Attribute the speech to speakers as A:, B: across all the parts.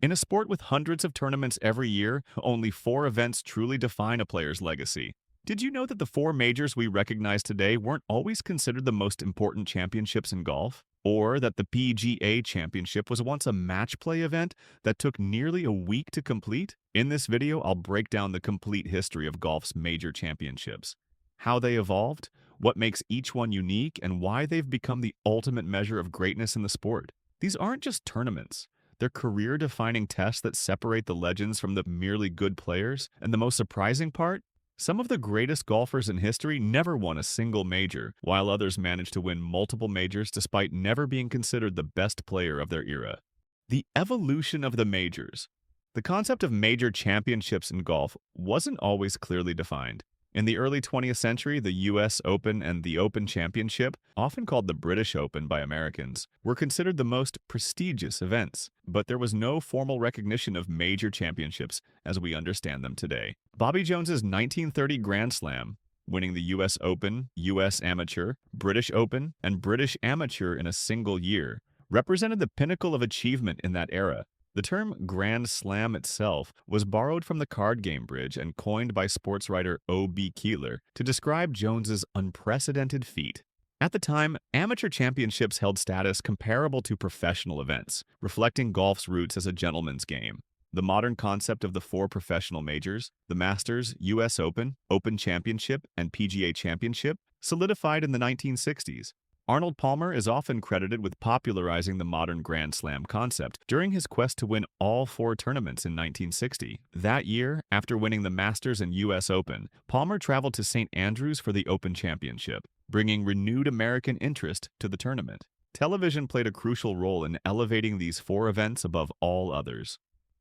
A: In a sport with hundreds of tournaments every year, only four events truly define a player's legacy. Did you know that the four majors we recognize today weren't always considered the most important championships in golf? Or that the PGA Championship was once a match play event that took nearly a week to complete? In this video, I'll break down the complete history of golf's major championships, how they evolved, what makes each one unique, and why they've become the ultimate measure of greatness in the sport. These aren't just tournaments. They're career-defining tests that separate the legends from the merely good players. And the most surprising part? Some of the greatest golfers in history never won a single major, while others managed to win multiple majors despite never being considered the best player of their era. The evolution of the majors. The concept of major championships in golf wasn't always clearly defined. In the early 20th century, the U.S. Open and the Open Championship, often called the British Open by Americans, were considered the most prestigious events, but there was no formal recognition of major championships as we understand them today. Bobby Jones's 1930 Grand Slam, winning the U.S. Open, U.S. Amateur, British Open, and British Amateur in a single year, represented the pinnacle of achievement in that era. The term Grand Slam itself was borrowed from the card game bridge and coined by sports writer O.B. Keeler to describe Jones's unprecedented feat. At the time, amateur championships held status comparable to professional events, reflecting golf's roots as a gentleman's game. The modern concept of the four professional majors, the Masters, U.S. Open, Open Championship, and PGA Championship, solidified in the 1960s. Arnold Palmer is often credited with popularizing the modern Grand Slam concept during his quest to win all four tournaments in 1960. That year, after winning the Masters and U.S. Open, Palmer traveled to St. Andrews for the Open Championship, bringing renewed American interest to the tournament. Television played a crucial role in elevating these four events above all others.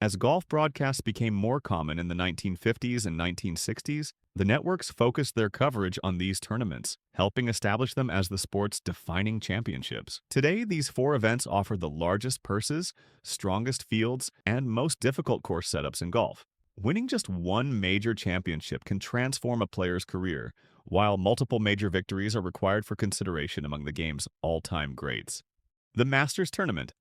A: As golf broadcasts became more common in the 1950s and 1960s, the networks focused their coverage on these tournaments, helping establish them as the sport's defining championships. Today, these four events offer the largest purses, strongest fields, and most difficult course setups in golf. Winning just one major championship can transform a player's career, while multiple major victories are required for consideration among the game's all-time greats. The Masters Tournament.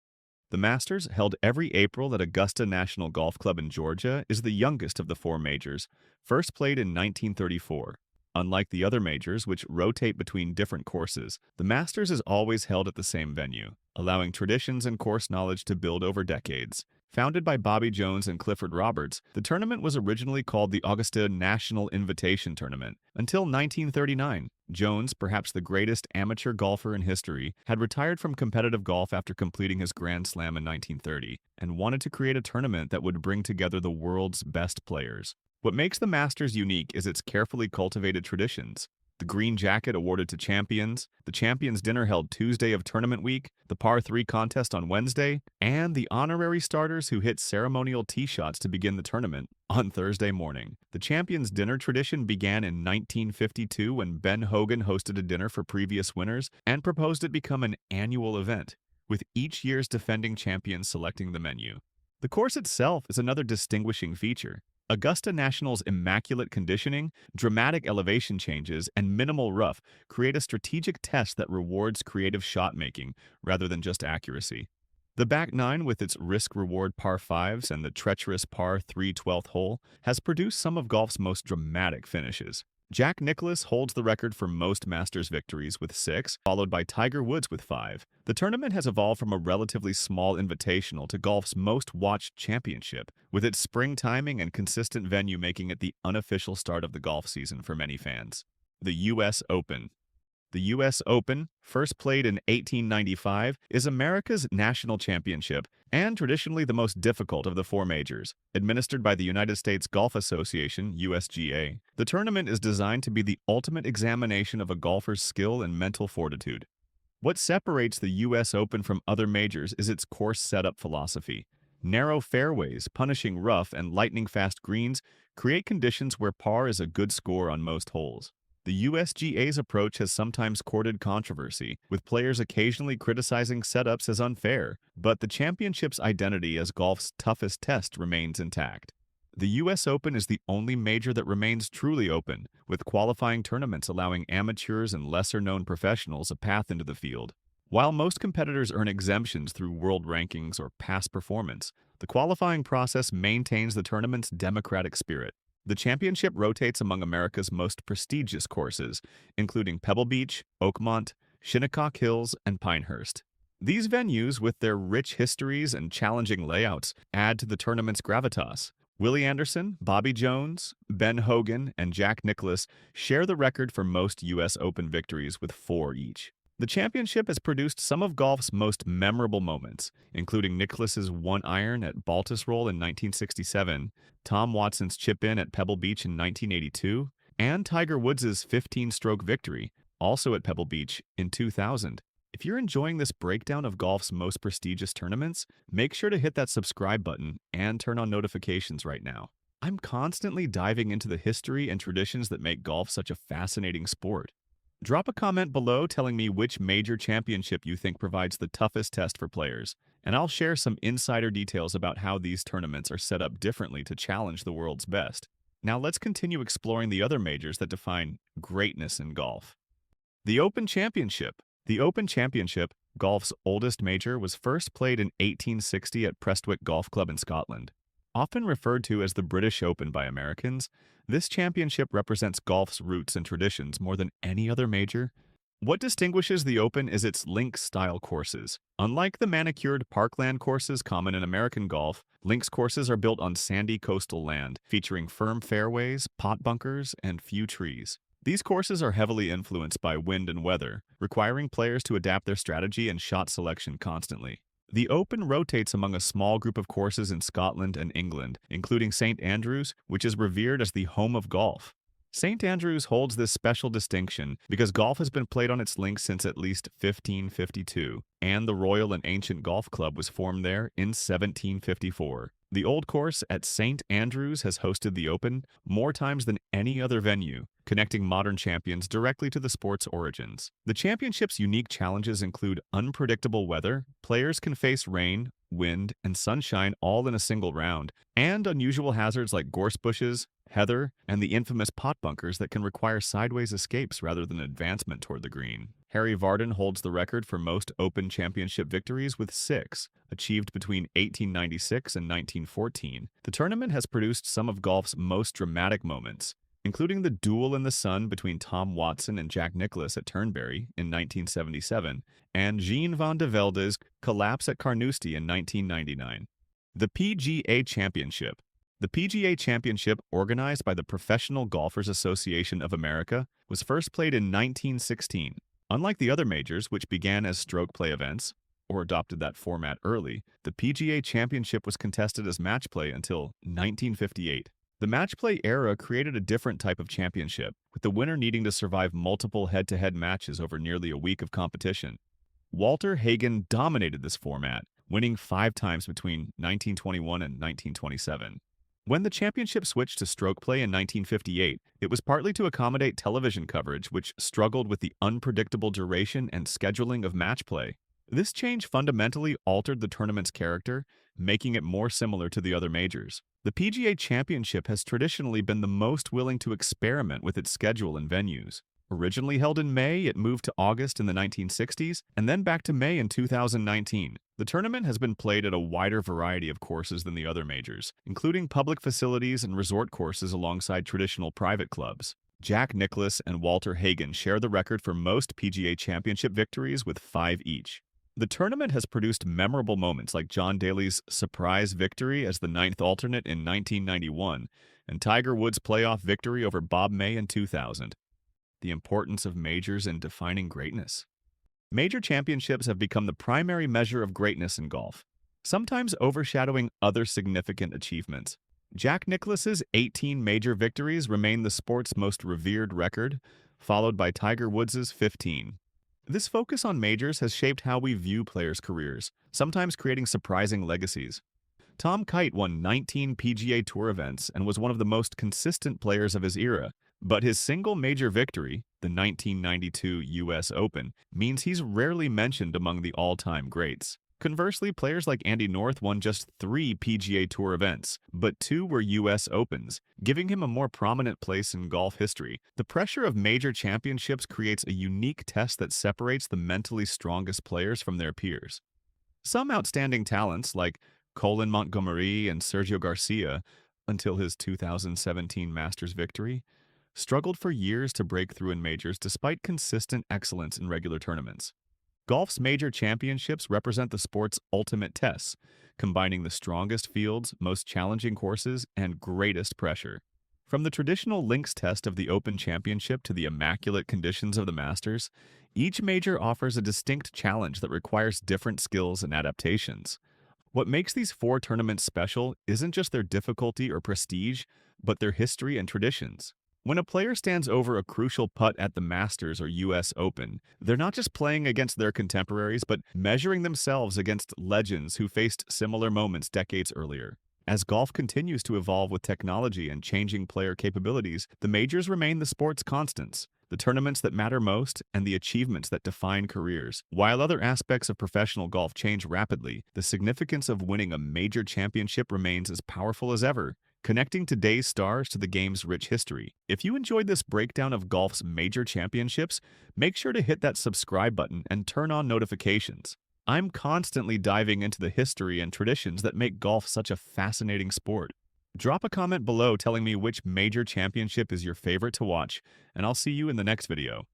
A: The Masters, held every April at Augusta National Golf Club in Georgia, is the youngest of the four majors, first played in 1934. Unlike the other majors, which rotate between different courses, the Masters is always held at the same venue, allowing traditions and course knowledge to build over decades. Founded by Bobby Jones and Clifford Roberts, the tournament was originally called the Augusta National Invitation Tournament. Until 1939, Jones, perhaps the greatest amateur golfer in history, had retired from competitive golf after completing his Grand Slam in 1930 and wanted to create a tournament that would bring together the world's best players. What makes the Masters unique is its carefully cultivated traditions. The green jacket awarded to champions, the champions dinner held Tuesday of tournament week, the par 3 contest on Wednesday, and the honorary starters who hit ceremonial tee shots to begin the tournament on Thursday morning. The champions dinner tradition began in 1952 when Ben Hogan hosted a dinner for previous winners and proposed it become an annual event, with each year's defending champions selecting the menu. The course itself is another distinguishing feature. Augusta National's immaculate conditioning, dramatic elevation changes, and minimal rough create a strategic test that rewards creative shot-making rather than just accuracy. The back nine, with its risk-reward par 5s and the treacherous par 3 12th hole, has produced some of golf's most dramatic finishes. Jack Nicklaus holds the record for most Masters victories with 6, followed by Tiger Woods with 5. The tournament has evolved from a relatively small invitational to golf's most-watched championship, with its spring timing and consistent venue making it the unofficial start of the golf season for many fans. The U.S. Open. The U.S. Open, first played in 1895, is America's national championship and traditionally the most difficult of the four majors. Administered by the United States Golf Association, USGA, the tournament is designed to be the ultimate examination of a golfer's skill and mental fortitude. What separates the U.S. Open from other majors is its course setup philosophy. Narrow fairways, punishing rough, and lightning-fast greens create conditions where par is a good score on most holes. The USGA's approach has sometimes courted controversy, with players occasionally criticizing setups as unfair, but the championship's identity as golf's toughest test remains intact. The U.S. Open is the only major that remains truly open, with qualifying tournaments allowing amateurs and lesser-known professionals a path into the field. While most competitors earn exemptions through world rankings or past performance, the The qualifying process maintains the tournament's democratic spirit. The championship rotates among America's most prestigious courses, including Pebble Beach, Oakmont, Shinnecock Hills, and Pinehurst. These venues, with their rich histories and challenging layouts, add to the tournament's gravitas. Willie Anderson, Bobby Jones, Ben Hogan, and Jack Nicklaus share the record for most U.S. Open victories with 4 each. The championship has produced some of golf's most memorable moments, including Nicklaus's one-iron at Baltusrol in 1967, Tom Watson's chip-in at Pebble Beach in 1982, and Tiger Woods' 15-stroke victory, also at Pebble Beach, in 2000. If you're enjoying this breakdown of golf's most prestigious tournaments, make sure to hit that subscribe button and turn on notifications right now. I'm constantly diving into the history and traditions that make golf such a fascinating sport. Drop a comment below telling me which major championship you think provides the toughest test for players, and I'll share some insider details about how these tournaments are set up differently to challenge the world's best. Now let's continue exploring the other majors that define greatness in golf. The Open Championship. The Open Championship, golf's oldest major, was first played in 1860 at Prestwick Golf Club in Scotland. Often referred to as the British Open by Americans, this championship represents golf's roots and traditions more than any other major. What distinguishes the Open is its links-style courses. Unlike the manicured parkland courses common in American golf, links courses are built on sandy coastal land, featuring firm fairways, pot bunkers, and few trees. These courses are heavily influenced by wind and weather, requiring players to adapt their strategy and shot selection constantly. The Open rotates among a small group of courses in Scotland and England, including St. Andrews, which is revered as the home of golf. St. Andrews holds this special distinction because golf has been played on its links since at least 1552, and the Royal and Ancient Golf Club was formed there in 1754. The Old Course at St. Andrews has hosted the Open more times than any other venue, connecting modern champions directly to the sport's origins. The championship's unique challenges include unpredictable weather, players can face rain, wind, and sunshine all in a single round, and unusual hazards like gorse bushes, heather, and the infamous pot bunkers that can require sideways escapes rather than advancement toward the green. Harry Vardon holds the record for most Open Championship victories with 6, achieved between 1896 and 1914. The tournament has produced some of golf's most dramatic moments, including the duel in the sun between Tom Watson and Jack Nicklaus at Turnberry in 1977, and Jean van de Velde's collapse at Carnoustie in 1999. The PGA Championship. The PGA Championship, organized by the Professional Golfers Association of America, was first played in 1916. Unlike the other majors, which began as stroke play events, or adopted that format early, the PGA Championship was contested as match play until 1958. The match play era created a different type of championship, with the winner needing to survive multiple head-to-head matches over nearly a week of competition. Walter Hagen dominated this format, winning 5 times between 1921 and 1927. When the championship switched to stroke play in 1958, it was partly to accommodate television coverage, which struggled with the unpredictable duration and scheduling of match play. This change fundamentally altered the tournament's character, making it more similar to the other majors. The PGA Championship has traditionally been the most willing to experiment with its schedule and venues. Originally held in May, it moved to August in the 1960s, and then back to May in 2019. The tournament has been played at a wider variety of courses than the other majors, including public facilities and resort courses alongside traditional private clubs. Jack Nicklaus and Walter Hagen share the record for most PGA Championship victories with 5 each. The tournament has produced memorable moments like John Daly's surprise victory as the 9th alternate in 1991 and Tiger Woods' playoff victory over Bob May in 2000. The importance of majors in defining greatness. Major championships have become the primary measure of greatness in golf, sometimes overshadowing other significant achievements. Jack Nicklaus's 18 major victories remain the sport's most revered record, followed by Tiger Woods' 15. This focus on majors has shaped how we view players' careers, sometimes creating surprising legacies. Tom Kite won 19 PGA Tour events and was one of the most consistent players of his era, but his single major victory, the 1992 U.S. Open, means he's rarely mentioned among the all-time greats. Conversely, players like Andy North won just 3 PGA Tour events, but 2 were U.S. Opens, giving him a more prominent place in golf history. The pressure of major championships creates a unique test that separates the mentally strongest players from their peers. Some outstanding talents, like Colin Montgomery and Sergio Garcia, until his 2017 Masters victory, struggled for years to break through in majors despite consistent excellence in regular tournaments. Golf's major championships represent the sport's ultimate tests, combining the strongest fields, most challenging courses, and greatest pressure. From the traditional links test of the Open Championship to the immaculate conditions of the Masters, each major offers a distinct challenge that requires different skills and adaptations. What makes these four tournaments special isn't just their difficulty or prestige, but their history and traditions. When a player stands over a crucial putt at the Masters or US Open, they're not just playing against their contemporaries, but measuring themselves against legends who faced similar moments decades earlier. As golf continues to evolve with technology and changing player capabilities, the majors remain the sport's constants, the tournaments that matter most, and the achievements that define careers. While other aspects of professional golf change rapidly, the significance of winning a major championship remains as powerful as ever, connecting today's stars to the game's rich history. If you enjoyed this breakdown of golf's major championships, make sure to hit that subscribe button and turn on notifications. I'm constantly diving into the history and traditions that make golf such a fascinating sport. Drop a comment below telling me which major championship is your favorite to watch, and I'll see you in the next video.